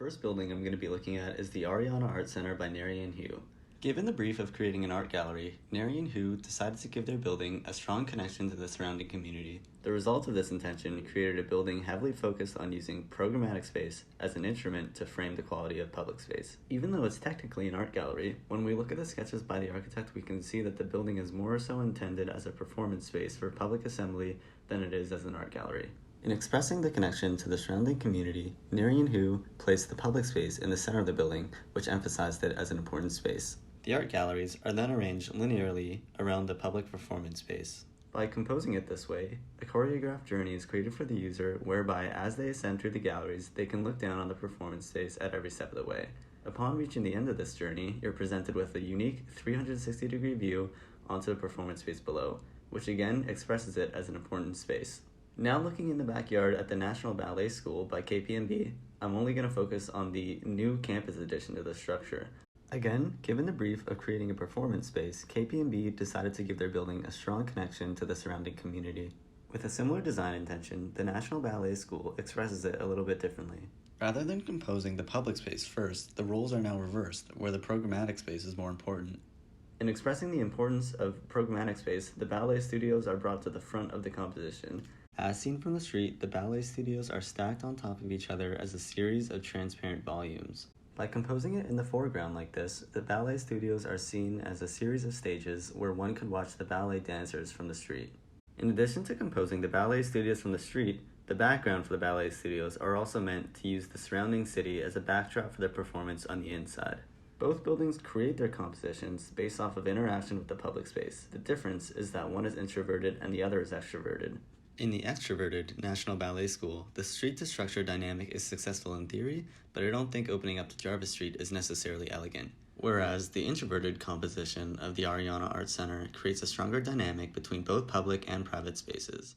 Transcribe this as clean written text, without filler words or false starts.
First building I'm going to be looking at is the Ariel Art Center by Neri and Hu. Given the brief of creating an art gallery, Neri and Hu decided to give their building a strong connection to the surrounding community. The result of this intention created a building heavily focused on using programmatic space as an instrument to frame the quality of public space. Even though it's technically an art gallery, when we look at the sketches by the architect, we can see that the building is more so intended as a performance space for public assembly than it is as an art gallery. In expressing the connection to the surrounding community, Neri and Hu placed the public space in the center of the building, which emphasized it as an important space. The art galleries are then arranged linearly around the public performance space. By composing it this way, a choreographed journey is created for the user whereby as they ascend through the galleries, they can look down on the performance space at every step of the way. Upon reaching the end of this journey, you're presented with a unique 360-degree view onto the performance space below, which again expresses it as an important space. Now looking in the backyard at the National Ballet School by KPMB, I'm only going to focus on the new campus addition to the structure. Again, given the brief of creating a performance space, KPMB decided to give their building a strong connection to the surrounding community. With a similar design intention, the National Ballet School expresses it a little bit differently. Rather than composing the public space first, the roles are now reversed, where the programmatic space is more important. In expressing the importance of programmatic space, the ballet studios are brought to the front of the composition. As seen from the street, the ballet studios are stacked on top of each other as a series of transparent volumes. By composing it in the foreground like this, the ballet studios are seen as a series of stages where one could watch the ballet dancers from the street. In addition to composing the ballet studios from the street, the background for the ballet studios are also meant to use the surrounding city as a backdrop for the performance on the inside. Both buildings create their compositions based off of interaction with the public space. The difference is that one is introverted and the other is extroverted. In the extroverted National Ballet School, the street-to-structure dynamic is successful in theory, but I don't think opening up to Jarvis Street is necessarily elegant. Whereas the introverted composition of the Ariel Art Center creates a stronger dynamic between both public and private spaces.